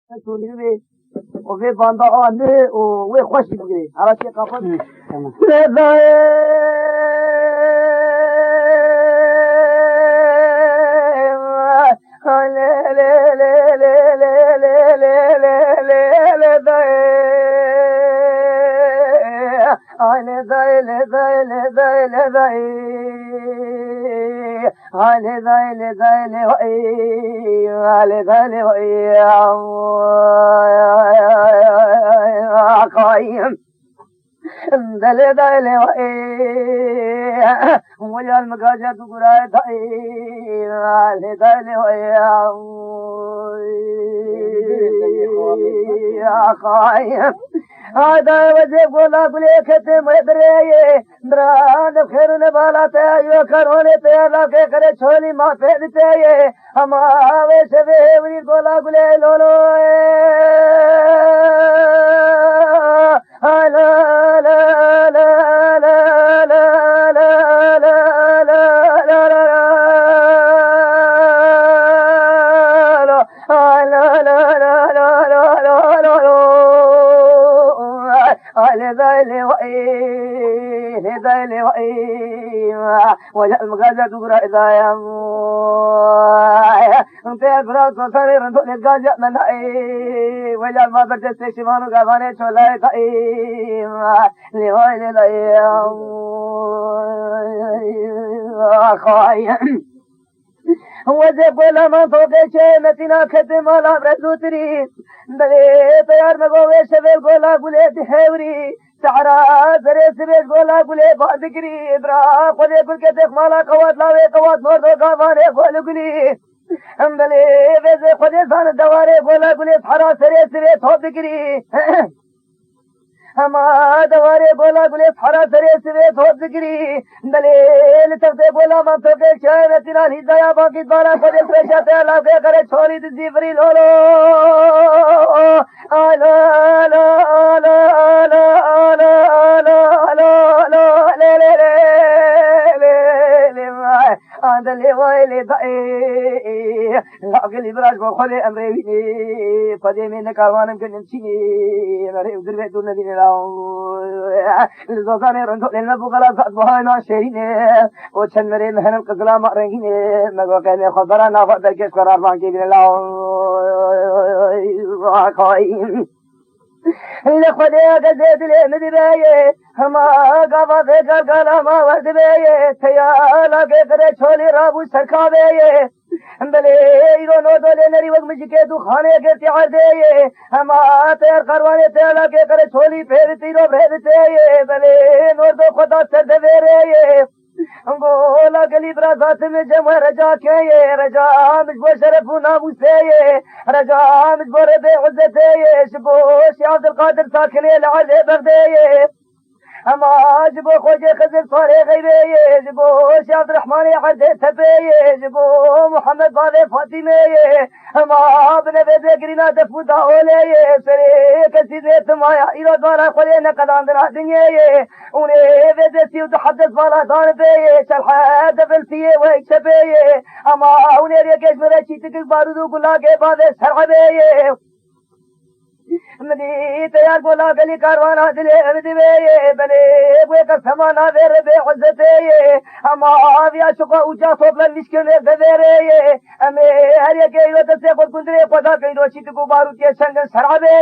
تولي وفي بندان وخش بقري على شيء قفل دل دل ويا المقاجة تقرأ دل دل يا خايم هذا وجه بولا بلي ختم دريه دران خير نبالا ته كرونه ته لا के करे छोली मां फेरते ये हमारे सवे वरी गोला गुले लोलो ला ला ला ला ला وجاء المغازة تقرأ إذا انت أفراد صصرير انتو نتقاجأ من هاي وجاء ما برجست شمانو قافاني شولاي قائم لوين الأيام خايم وجب لما فوق شيمتنا ختم على برزوتري بلي طيار مقوي شبل قولا قولي حوري سعرا زري سبيل قولا قولي بادكري ادرا قولي كل كتك مالا قوات لاوي قوات نوردو قافاني قولي قولي بلي بيزي قولي سان دواري قولا قولي سحرا سري سري توب دكري हमारा दवारे बोला गुले फारा सरे सिरे थोप जिगरी दलेल तखते बोला मन तो के चाय में तिना हिदाया बाकी द्वारा पदे प्रेशा ते लागे करे छोरी दी जीवरी लोलो आलो आलो आलो आलो आलो आलो आलो आलो ले ले ले ले ले आंदले वाले दाए लागे लिबराज को खोले अमरेवी पदे में नकारवानम के नमचीनी अरे उधर वे दूर नदी ने زوجاني رندو لنا بقلا صدبهانا شيريني وشنري مهن القزلا مقرنيني مقوكيني خبرا نافع دركش قرار مانكي بين الله خايم لخدي قزيت لي مدبايه هما قابا ذكر قلاما وردبايه تيالا كيكري شولي رابو سركابايه بلے ایرونو دولے نری وقت مجھکے تو کھانے کے تیار دے ہم تیار کروانے تیار کے کرے چھولی پھیرتی رو پھیرتے بلے نور دو خدا سے دے رہے گولا گلی برا ذات میں جمع رجا کے رجا مجبو شرف و ناموس رجا مجبو رب عزت شبو شیخ عبد القادر ساکھلے لعزے بردے اما جبو خوجه خزر صاري غيبي جبو شيخ عبد الرحمن عرض ثبي جبو محمد بابي فاطمه اما ابن بيبي غرينا دفودا اولي سري كسيده مايا الى دار خلينا قدام الدنيا وني بيبي سيو تحدث ولا دار بي شلح دبل فيه ويكسبي اما وني ريكش مرشي تك بارودو كلا के बाद सरहबे مدي تيار بولا گلی کاروان دل ابدوي بلي بو كسمانا بير بعزتي اما يا شقا اوجا صوبل مشكل غدري امي هر يكيو تسيقل كندري قدا كيدو شيت کو بارو کے سنگ سرابي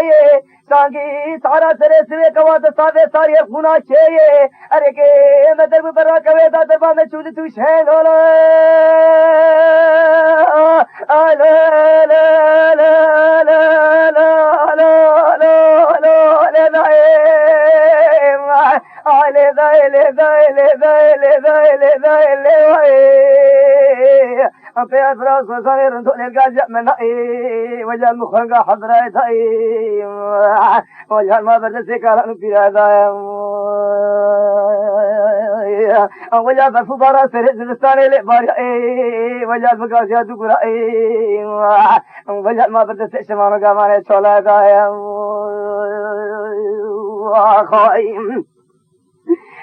سانگي سارا سرے سرے کوا ساوے ساري خونا چي ارے کے مدر برا کوي دا دربا میں چود تو شين لا لا لا لا لا أبي أفراس وصغير دون القاجع من أي وجه المخرقة حضرة أي وجه ما بدسي كارن في هذا وجه الفضراء سرد الثاني لباري أي وجه الفقاسيات قرأ أي وجه ما بدسي شمان قامان شولا هذا خايم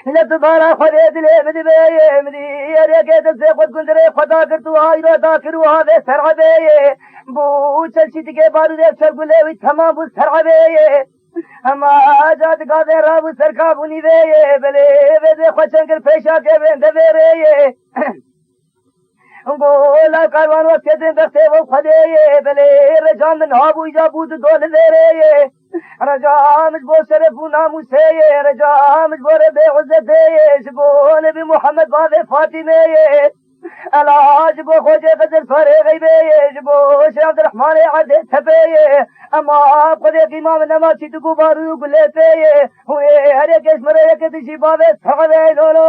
لتبارا خديت لي مدبي مدي ريكت الزيقود كنت ري خدا كرتو هاي رو داكرو هذا سرعبي بو چلشي تكي بارو دي سرقلي وي تمام بو سرعبي اما آجاد قادر رابو سرکابونی ویه بله ویده خوشنگر پیشا که بنده ویره گولا کاروان و سیدن دسته و خدیه بله رجام من هابو ایجا بود دول ویره رجامش بو شرف و ناموسه رجامش بو ربی عزته شبون بی محمد باب فاطمه العاج بو خوجه فزر سوره غیبه جبو شیخ عبدالرحمن عدد تبه اما خود امام نماسی تو بارو گلته ہوئے ہر ایک اسم رہے کہ تشی بابے سغدے لولو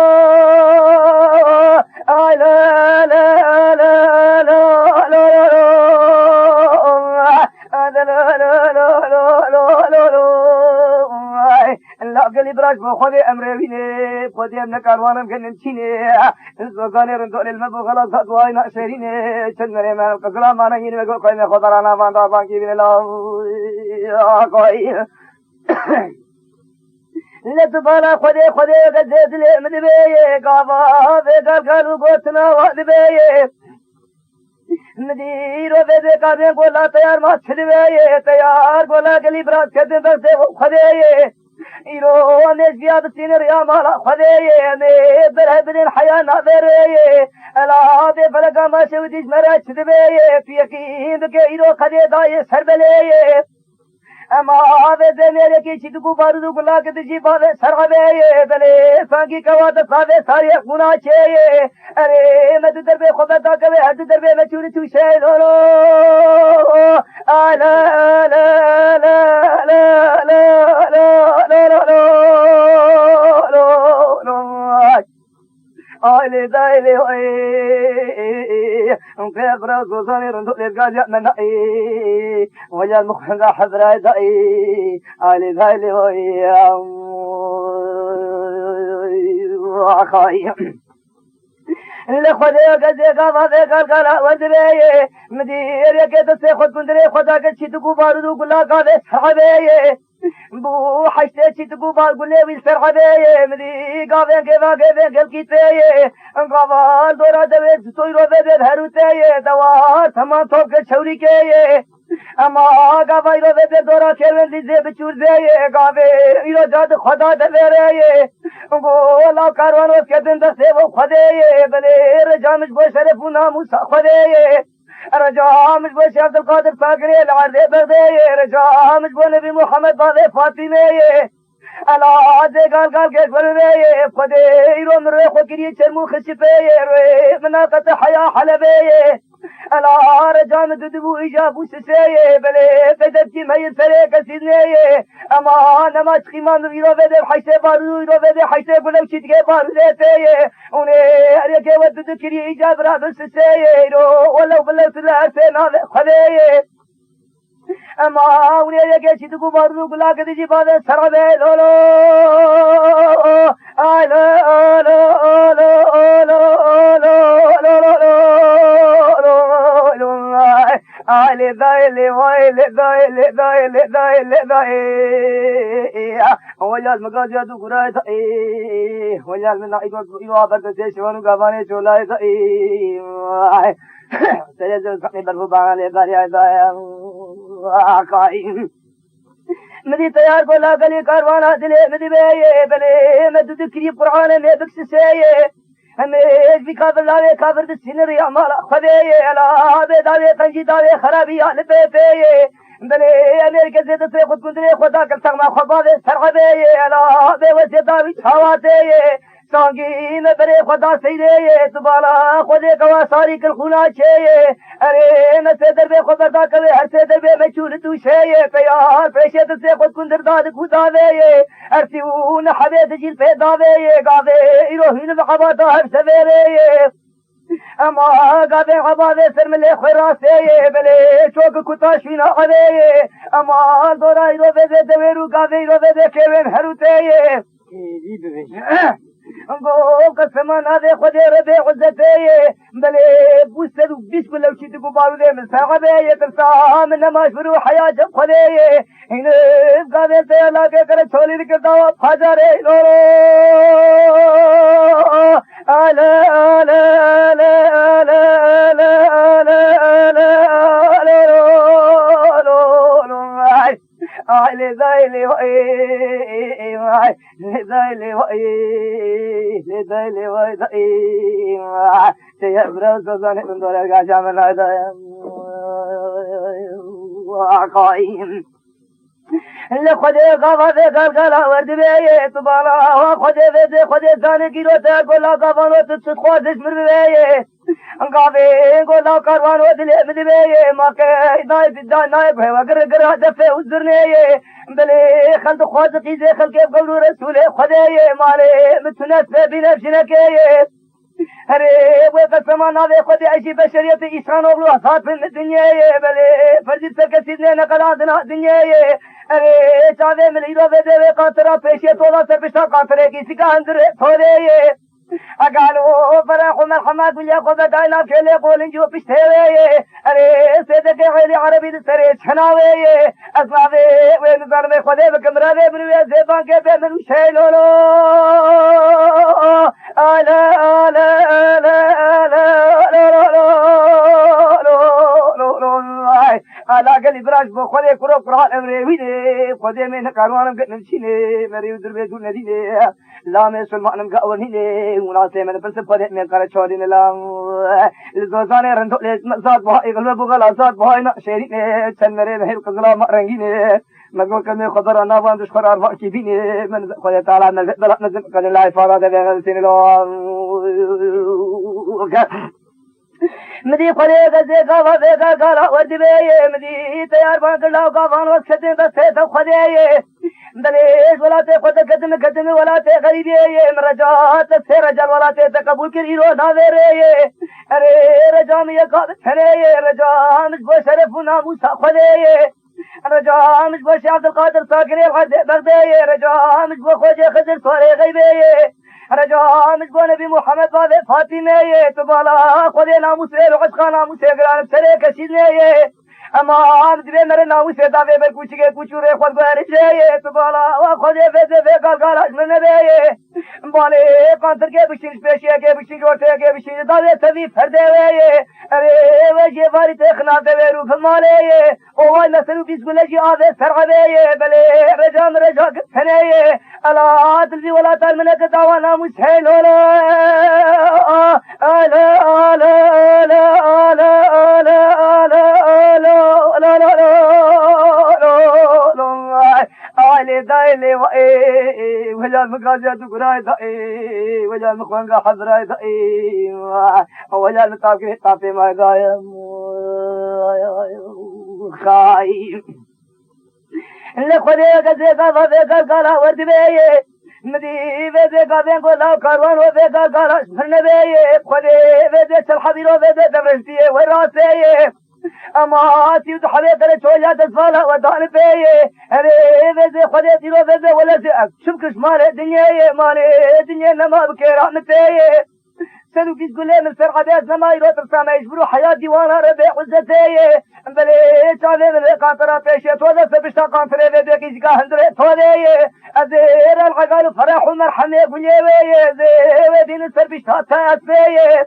آئی لا لا لا لا لا قال براش خذ امري بيني خذ ابن كاروان كان نمشيني زوجان رندول المبو خلاص واي ناشريني چندري ما كلام ما نين مگو کوئی خدارانا باندا باقي بين لا کوئی لتبالا خذ گزد لي مدبي قاوا بقال قالوا قوتنا ودبي ندیر و بے کارے گولا تیار ما چھلوے تیار گولا گلی برات کدے دے خدے ایرو انیس بیاد سینر یا مالا خدے نے برہ بدن حیا نہ درے الا دے بلگا ما شودیش مرا چھلوے پی یقین کے ایرو خدے دای سر بلے اما دے میرے کی چتکو بارو گلا کے دی باوے سرغبے بلے سانگی کوات ساوے ساری گنا چھے ارے مد دربے خدا تا کرے حد دربے میں چوری تو شے لو لا لا لا لا لا لا آله دايله في أقرأ قصاني رندو للقاجع من نائي وجا المخنقة حضراء دائي آله دايله أخاي لخدے گزے کا وادے کلا ودرے مدیر کے تسے خود کندرے خدا کے چھت کو بارو گلا کا دے صحابے بو حشتے چھت کو بار گلے وی صحابے مدی گاوے کے واگے وے گل کیتے گاوان دورا دے توئی رو دے بھروتے دوا تھما تو کے چھوری کے اما گاوے رو دے دورا کھیون دی دے بچور دے گاوے ایرو جد خدا دے رے گولا کاروان کے دن دے وہ خدے بلے رجامش بو شرف ناموس خدے رجامش بو شیخ عبد القادر ساگرے العرض بغدے رجامش بو نبی محمد باب فاطمے الا دے گال کے گلوے خدے ایرو مرے خو کری چرمو خشپے مناقت حیا حلبے الا رجام ددبو اجابو سسے بلے بدبتی مي سرے کسینے اما نماز خیمان ایرو بده حیث بارو ایرو بده حیث گلو چیت کے بارو دیتے انہیں ارے کے ود ذکری اجاب را سسے ایرو ولو بلو سلا سے نہ خدے اما انہیں کے چیت کو بارو گلا کے دی بعد سربے لولو آ لا لا لا آله دايله وايله دايله دايله دايله دايله وجال مقاجات قراءة وجال من إيوا برد سيشوان قباني شولاي سيجل سقي برفو عليه داري دايا قائم مدي تيار کو لا گلی کاروان دل مدی بلے مد ذکری قرآن میں بخش سے ہمیں بھی کافر لاوے کافر د سینری عمل خدے الا بے داوے تنجی داوے خرابی حال پہ بلے امریکہ سے تے خود کندرے خدا کر سما خبا دے سرغبے الا بے وجدا وی چھاواتے سانگی میں برے خدا سیدے تبالا خودے کوا ساری کل خونا چھے ارے میں سے در بے خدا کرے ہر سے در بے میں چول تو چھے پیار پیشے سے خود کندر داد خدا دے ارتیون حبیت جیل پیدا دے گاوے ایروہین بخباتا ہر سویرے اما گاوے غباوے سر ملے خیرہ سے بلے چوک کتا شینا عدے اما دورا ایرو بے دویرو گاوے ایرو بے کیوین ہروتے انقو قسمان هذا خدي ربي عزتي بلي بوستد وبيسكو لو شي تقو بارو دي من ساقبي يترسا من ما شفرو حياة خدي هنا قادر تيالاكي كره چولي دكتا فاجاري لورو آلا آلا آلا آلا لذيلي وإي لذيلي وإي لذيلي وإي تيبرز وزاني من دور القاشا من هذا وقائم لخدي غفا في قلقلا ورد بيه تبالا وخدي في خدي ثاني كيلو تاكل غفانو تتصد خواسش مر بيه غافي قولا كاروانو دلي مد بيه ما كي نايب ہے وگر گر دفه وزرني بلي خلد خوازقي زي خلق قبل رسول خدي مالي متنس بنفسك أري وقسمان هذا خدي عيشي بشرية إسران وغلو أصاد في الدنيا بلي فرجت سكسيدنا نقلاتنا الدنيا أري چاوه مليرو وده وقاترا پیشي تولا سرپشتا قاتره كيسي کا اندر ثوري اقالو فرح ومرحمات وليا قوة داينا كيلي قولن جو پشتهوي أري سيدك غيري عربي دسري چناوي أسمعوي ونظر میں خدي بكمراوي بروي زيبان کے پہ منو شيلولو آلا آلا آلا آلا آلا قال إبراج بخدي كرو قرآن أمري ويدي خدي من قانوانم قد نمشيني مريو دربي دون نديني لا من سلمانم قاونيني وناسي من بس فدي من قرأ شورين لام لزوزاني رندو لزمزات بهاي قلب بغلا زات بهاي نقشيريني تنمري بهير قزلا مقرنجيني مقول كمي خضر نابان دش قرار فاكي بيني من خدي تعالى نزل بلق نزل قال الله فارادة بغلسيني لام مدي خليق زيقا وفيقا قالا ودبيه مدي تيار بانقلا وقافان وسكتين بسيطة وخديه بليش ولا تخد قدم ولا تغريبيه من رجاء تسير رجال ولا تقبول كريرو ناظريه اري رجاء ميقاب تنيه رجاء مش بشرف وناموس خديه رجاء مش بشي عبد القادر ساكري الحد بغديه رجاء مش بخوجي خزر صوري غيبيه رجاء مش بنبي محمد بابي فاطمه تبالا خدي ناموس العشق ناموس غران سري كشينيه اما عبد بي مرے ناموس داوے بر کچھ کے کچھ رے خود بر جے تبالا خدي في قال من نبي بالي قدر کے بشین پیشے کے بشین روٹے کے بشین داوے تبي فردے وے ارے وجه باری تخنا دے روح مالے او نسل بسم الله جي اوے سرغبے بلے رجا ثنيه الا تلزي ولا ترمنك دعوى ناموس هلولا الا الا الا الا الا الا آلي دايلي وإي وجال مقاجات قراي دائي وجال مخوانقا حضراي دائي وجال مطاقري طافي ما دايم خايم لخدي قزيقا ففيقا قالا ورد بيه مدي ويدي قابين قولا كاروان وفيقا قالا شفرن بيه خدي ويدي سلحبيرو ويدي دمرشتيه وراسيه اما سيد حبيب الشوية تسفالها ودان بيه اري وزي خديتي رو وزي ولا زي شبكش مالي دنيا نما بكيرا متيه سنو كيس قولي من سرعة بيز نما يرو ترسانا يجبرو حياة ديوانا ربيع وزتيه بلي چاوه من قانترا پیشه تودا سبشتا قانتره ويدي كيسكا هندره توديه ازير العقال فرح ومرحمه قليه زي ودين سربشتا تاسبيه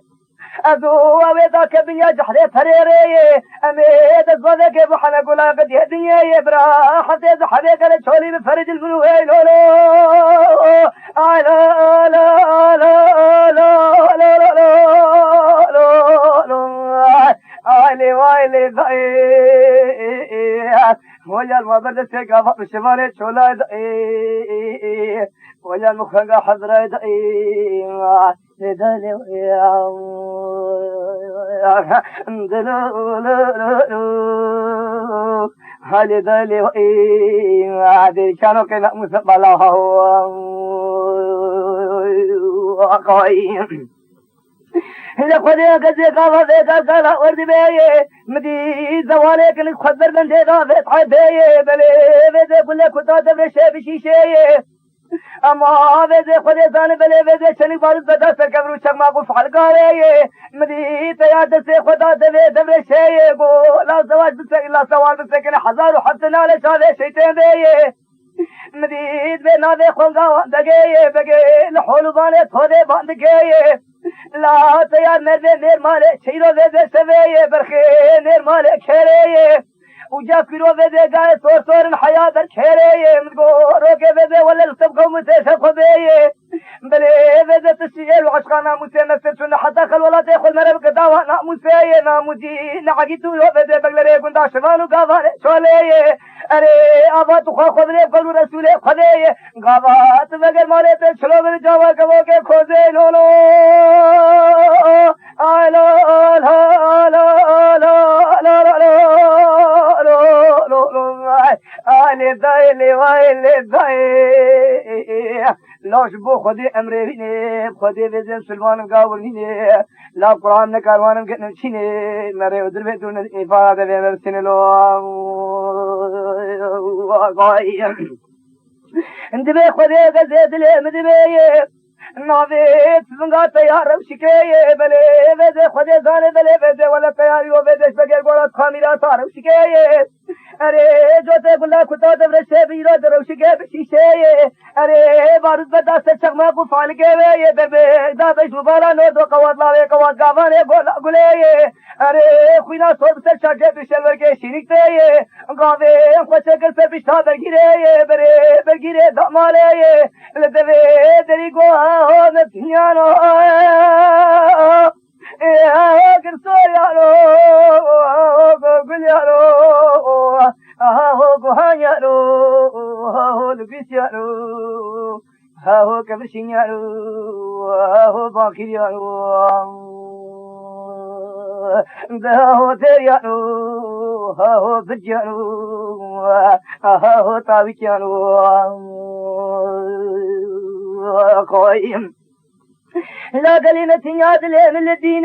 ازو ويدا كبنيا جحري فريري اميد الزودك بحنا قولا قد يهدنيا يبرا حتى زحبي قال تشولي بفرج الفلوهي لولو لا لا لا لا لا عيلي وايلي ضعي ويا المبرد سيقا بشمالي تشولا ضعي ويا المخنقا حضري ضعي لدالي ويا هالي دالي وإي كانوا كنا مسبلا وقايم لخدي قزيقا وفيقا قالا ورد بيه مدي زواليك نخبر من ديقا فتح بيه بلي بيدي كل كتاد بشي بشيشي اما ویزے خود زان بلے ویزے چنی بارز بدا سر کبرو چکما کو فالگا وے مدی تیاد سے خدا دے دے شے گو لا زواج بس الا سوال بس کہ ہزار حسن علی شاہ شیطان دے مدید بے نادے خونگا دگے بگے لحول بانے تھودے بند گئے لا تیار میرے نیر مالے چھیرو دے دے سوے برخے نیر مالے کھیرے وجا كيلو بيدي قاعد صور الحياة الخيرية متقورو كي بيدي ولا السبقو متيسة خبية بلي بيدي تسجيل وعشقانا متيمثل سنة حتى خل ولا تيخل مرب قداوة ناموسية ناموسي نعقيتو يو بيدي بقلري قندا شمانو قابالي شولية اري آبات خوا خبري قلو رسولي خدية قابات بقل مالي تشلو بالجاوة كبو كي خوزي لولو آلو آلو آلو آلو آلي داي لي وايلي داي لاش بو خودي امري بيني خودي بزن سلمان قاورني لا قرآن نكاروانم كنم شيني مري ودر بيتون إفادة بيمرسين لو اندبي خودي غزيت لي مدبي نافيت فنقا تيار وشكاية بلي بيزي خودي زاني بلي بيزي ولا تياري وبيزيش بقير قولات خاميرا صار وشكاية ارے جو تے بلا خدا دبرشے بیرو دروشگے بشیشے ارے بارز بدا سے چغما کو فال کے وے یہ بے دا بش مبارا نو دو قوات لاوے قوات گاوانے گولا گلے ارے خوینا صوب سے چاٹے بشلور کے شینکتے گاوے خوشے کر سے بشتا درگیرے برے برگیرے دمالے لدوے دری گو ہو نتیانو اگر سویارو گلیارو هاهو گوهانیارو هاهو لبیسیارو هاهو کبرشینیارو هاهو باکیریارو هاهو تیریارو هاهو بجیارو هاهو تاویچیارو قویم لا قليلة يادلي من الدين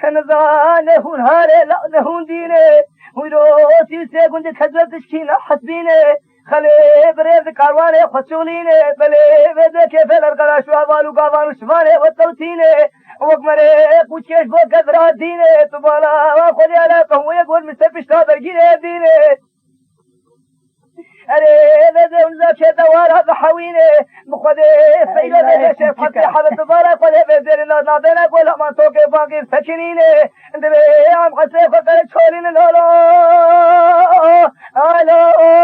نظانه هنهاري لا نهون ديني ويروسي سيقون دي خجرة تشكينا حسبيني خلي بريد كارواني خشوليني بلي بيدي كيف الارقلا شوابالو قابانو شماني والتوتيني وقمري قوشيش بو قدرات ديني تبالا وخذي على قهوة يقول مستفش تابر جيني ديني ارے بيدي ونزا كي دوارها بحويني مخذي سيلة بيدي شيف حتى حبت تبالا خذي بيدي نادينا قولا ما توقي باقي سكينيني اندبي عم قسي فقر تشولين الهلو الو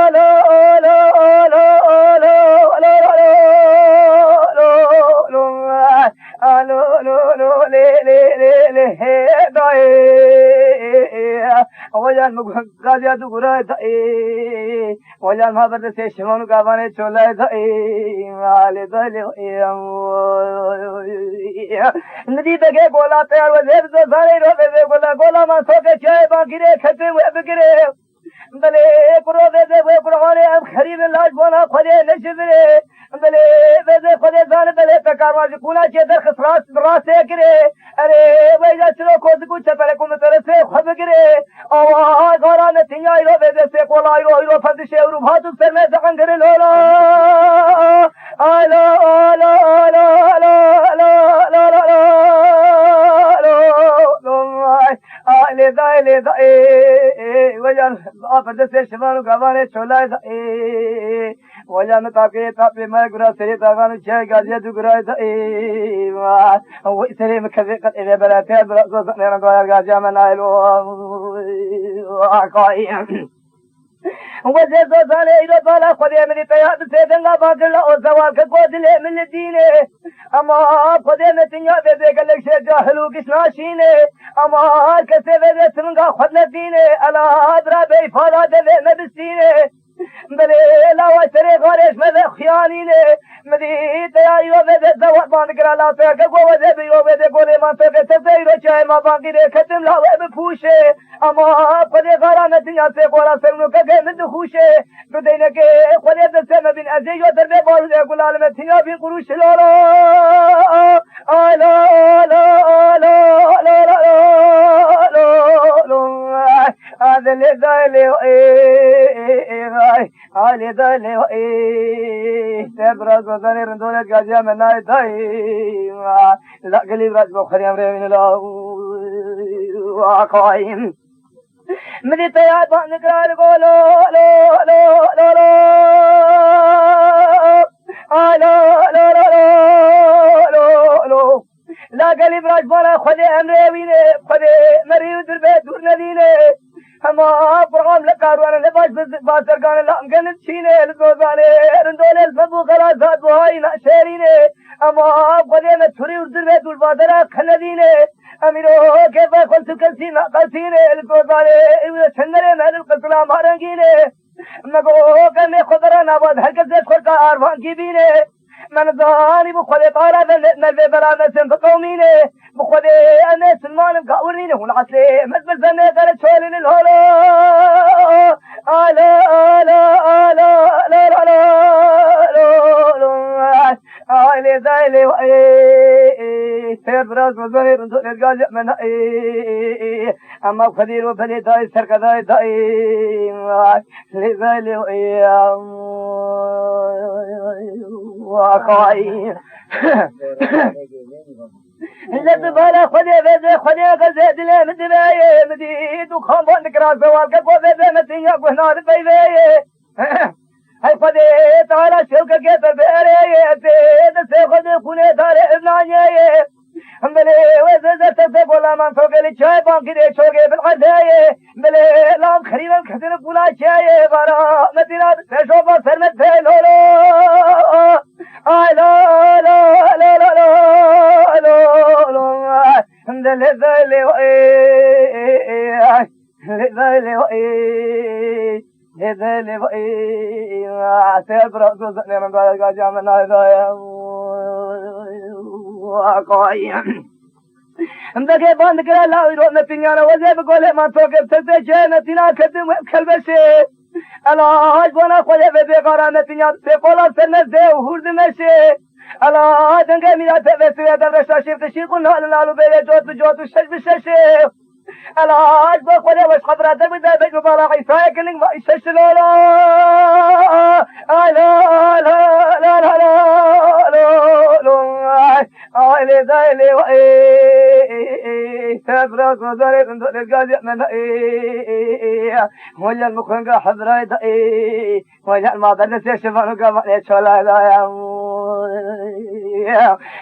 الو الو الو الو الو لي داي وجان مغازيا دغرا داي وجان ما بده سي شمون قابانه چولا داي مال دل ندی بگے گولا تیار وزیر سے سارے رو دے گولا گولا ما سو کے چائے باقی رے کھتے ہوئے بگرے بلے کرو دے دے وہ قرآن اب خرید لاج بونا خدے نشبرے بلے بے خدے زان بلے تکارواج کونا چے در خسراس راسے کرے ارے وے چلو خود کو چپڑے کو ترے سے خود کرے آواز غورا نتیا ایرو دے سے کولا ایرو فد شے رو بھات سے میں زغن کرے لولا الو الو الو الو الو لے دے وجان افد سے شمانو گوانے چولا دے وجان تاکے تاپے میں گرا سری تاغان چے گازیا دو گرا دے و سری مکھے قد اے بلا تے بلا نے گا گازیا میں نائلو قائم وجه زانه إلى بالا خذي من تياد سيدنا باقل أو زوال كقود لي من الدين أما خذي نتنيا بيك لك شيء جاهلو كسناشين أما كسي بيك سنغا خذنا الدين ألا أدرى بيفادا دي مبسين بلي لا وشري غارش مذا خيانين مدي تياري وبيك زوال باندقرا لا تيك قوة بيو بيك قولي ما توك سفير وشاي ما باقي ختم لا وبفوشي أما خذي غارا نتنيا سيقورا سرنو كذي من خوشه تو دینے کے خود دستے میں بن عزیز و دربے بول دے گلال میں تھیا بھی قروش لولو الو الو الو الو هذا اللي ذالي هذا ذالي تبرز وزني رندولة قاجة من ناي داي لا قليل راج بخري أمري من الله وقايم مدي تياد بان نقرار قولو لو لو لو لو لو لو لو لو لا قليل راج بانا خذي أمري ويني خذي مريو در بيت دور نديني هما برغام لكاروان لباش بازر كان لا مكان تشيني الزوزاني رندول الفبو خلاصات بهاي ناشريني اما خذي متوري ودر بيت البازر خنديني اميرو كيف قلت كلسينا قلسيني الزوزاني شندري مال القتلا مارنگيني مگو كمي خضرا نابد هر كز خرقا ارمان کی بيني من ظاني بخذي طارا نلبي بلا نسن بقوميني بخذي أنا سلمان مقاوريني هون عسلي مزبل زني قرد شوالي للهولو آلا آلا آلا لا لا لا لا آلي زايلي وإيه سير براز مزوني رنزول القاجع من إيه أما بخذير وفلي داي سرق داي داي لي زايلي وإيه واقعي لذ بالا خدي بده خدي غزيت لي مدبايه مديد وخان بند كراس والك قوه متيا قهنا بيبايه هاي خدي تعالى شوك كيف بيريه تيد سخدي خونه دار ابنانيه ملي وزز تقول ما فوقلي شاي بانكي دي شوقي بالعدايه ملي لام خريبا كثير بولا شاي برا مدينه تشوف سرمت لولو لا لا لا لا لا لا لا ذلي ذلي سيبرأ سوزني من قال قاجع من هذا واقعي امدكي باند كلا لا يروح نتنيانا وزي بقولي ما توقف تزيجي نتنا كدم كالبشي الهاج بنا خويا بيبي قرانة تنيا سيقولا سنزي وهورد مشي الهاج انقى ميلا تبسي درشا شيف تشيقنا لنالو بيلي جوت وشش بششي الهاج بخويا وش خبراتك بدا بيجو بالا عيسايا كلنك ما يشش لولا لا لا لا لا لا لي ذايلي وإيه تبرز وزاري رندول القاجع من إيه ويا المخنقة حضراي دقيه ويا المادرس يشفانو قبل يشولا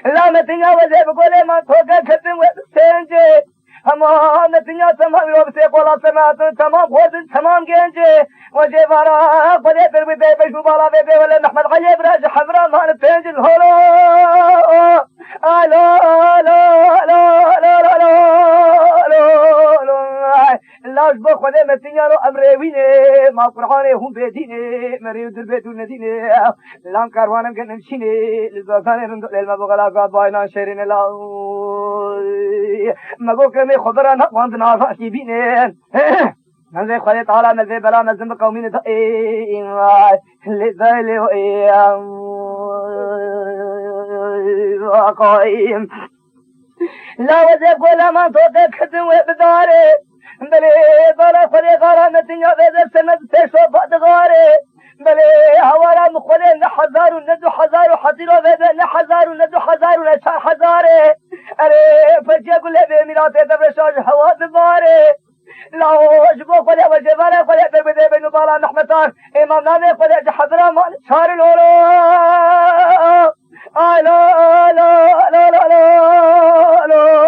لا متنيا وزي بقولي ما توقع كتن وستنجي اما متنيا تمام يوبسي قولا سماعت تمام خود تمام جنجي وجي بارا قدي بالبداية بشو بالا بيبي ولا محمد غيب راج حضرا ما نتنجي الهولو لا لا لا لا لا لا اشبه خده متنيا لو امري ويني ما قرحاني هم بيديني مريو در بيتو نديني لام كاروانم كنمشيني لزوزاني رندو للما بغلا قاد باينا شيرين لا مگو كمي خضرا نقواند نافاشي بيني نزي خده تعالى نزي بلا نزم قومين دائم لذيلي وإيام وقائم لا وزيب قولا من توقع كتن وبداري بلي بلا خلي غرامة يابد سند تشو بعد غاري بلي هوارا مخلي نحزار وندو حزار وحزيرو بيبه نحزار وندو حزار ونشار حزاري اري فجي قول لي بميراتي دبرشاج حواد باري لا وجبو خلي وجبالا خلي ببدي بينو بالا نحمتان امام نامي خلي حضرا ما شار الولو لا لا لا لا لا لا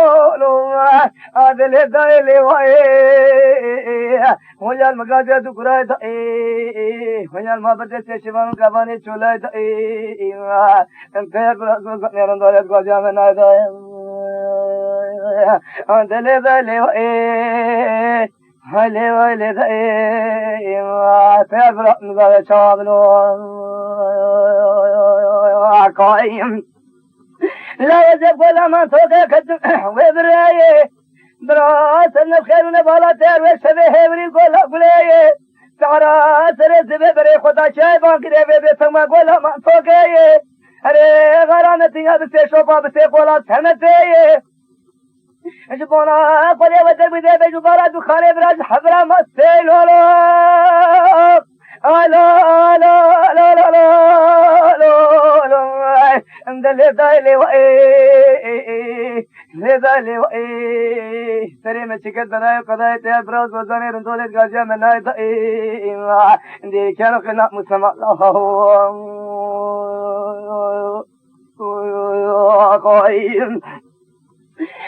هذا لذيلي وإيه ويا المقادة دكراي دائي ويا المابدة تشيفان كباني شولاي دائي انتهر براسو قنيران دولت قاجة من هذا هذا لذيلي وإيه هلي ويلي دائي انتهر براسو قاجة شوابلو قائم لا وجب ولا ما توقع كدم وبرايه براس الخير ونبالا تير وشبه وري قولا قليه تعرى سرز ببري خدا شايفان كده بيبي ثم قولا ما توقعيه اري غرانتي بسي شوفا بسي قولا سنتيه جبونا قولي ودر بده بجبارة دخاني براج حضرة مستيل ولو لا لا لا لا لا لا اندل دايلي لذالي سري ما شكت بناي قضايا تبرز وزاني رندولة غازيا مناي ضئيم دي كانوا خلاق مسمى قايم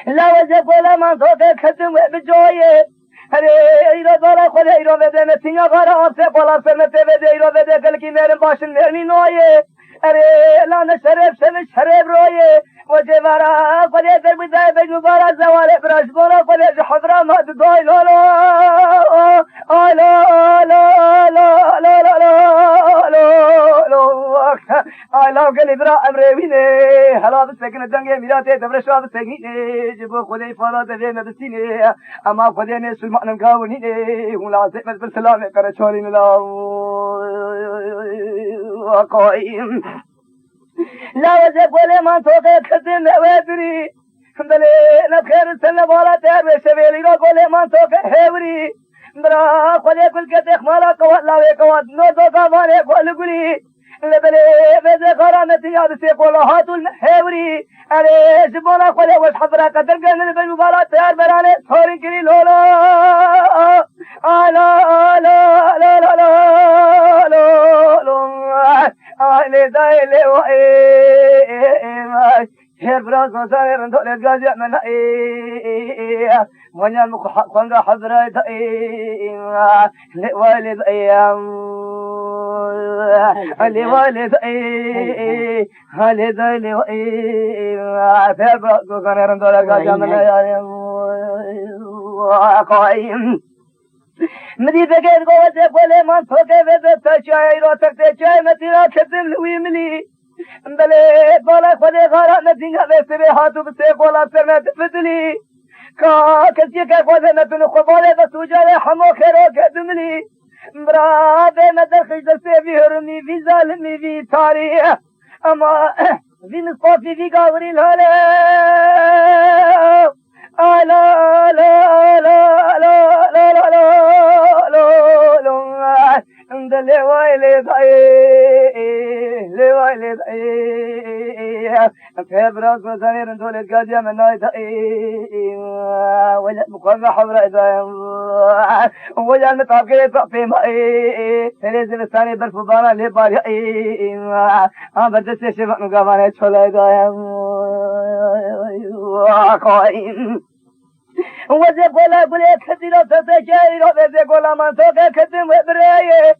لا وجه ولا منطقة ختم بجوية هري إيرو دولا خود إيرو بده نتیجه غرا آسه بالا سرمت بده إیرو بده کلکی میرم باشن میرمی نویه هري لا نشرب شرب رویه وجه ورا خود در بده بجو بارا زوال براش بارا خود حضرة ما دوی لا لا لا لا لا لا لا لا لا قلي برا امريني هلا بسكن الدنيا ميراتي دبر شو بسكيني جبو خدي فراد ذي مدسيني اما خدي ني سلمان مقاونيني ولا زي بالسلام كرشوري لا قايم لا وجب ولا ما توقع خدم وادري بلي نخير سنه ولا تعب شبيلي لا ولا ما توقع هوري برا خدي كل كتخ مالا قوات لا قوات نو توقع مالي قول قولي لبلي بده قرانتي يا سيقول هاتوا الحوري عليه جبونا خلي والحضره قدر قال بالمباراه تيار برانه ثوري كري لولا لا لا لا لا لا لا لي دايلي واي هير براز مصير ندول الغازي من اي ونيا مخنقه حضره داي لوالد ايام علي والد والد عفيف كان ندول الغازي من قايم مدي بقيت قوة ولا ما توقف بتشاي رو تكتشاي متنا كتم لويملي بلي بالا خدي غارة نتيجة بسبي هاتو بسيقولا سرنا تفتلي كسي كقوة نتنو خبالي بسوجالي حمو خيرو كدملي مراد مدر خجل سيبي هرمي في ظالمي في تاريخ اما في نصفافي في قاوري الهلا لا لا لا لا لا لا لا لا اندلي وايلي ضعي لي وايلي ضعي في براس وزني رندول القاضية من ناي ضعي وجد مقرر حضر إذا وجد متعقل يطفي مائي تليز الثاني بالفضانة اللي باريئي بردس يشفق مقامانة يتشول إذا قائم وزي قولا قولي كثيرا تتجايرا وزي قولا من توقع كثم وبرايه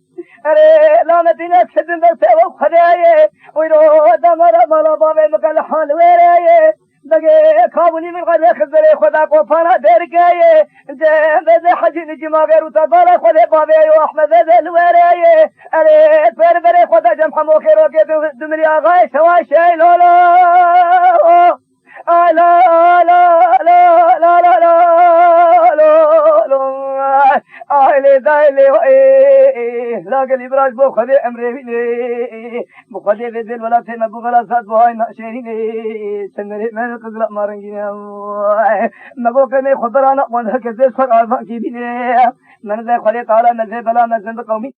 اري لا مدينة كثم بسيوه خدايه ويرو دمارا مالا بابي مقال حال ويرايه بقى كابوني من غير خزري خدا قفانا درقايه جيم بزي حجي نجيما غيرو تبالا خدا بابي واحمد بزي الورايه اري بربري خدا جمحا موخيرو كدو دمري آغاي شواشي لولا لا لا لا لا لا لا لا لي دايلي لا قال إبراج بو خدي أمري بو خدي في ذل ولا تنا بو غلا صاد بو هاي ناشيني سنري من قزلا مارنجينا ما بو كني خضرانا من هكذا سر عظم كي بيني من ذا خلي تعالى نزل بلا نزل قومي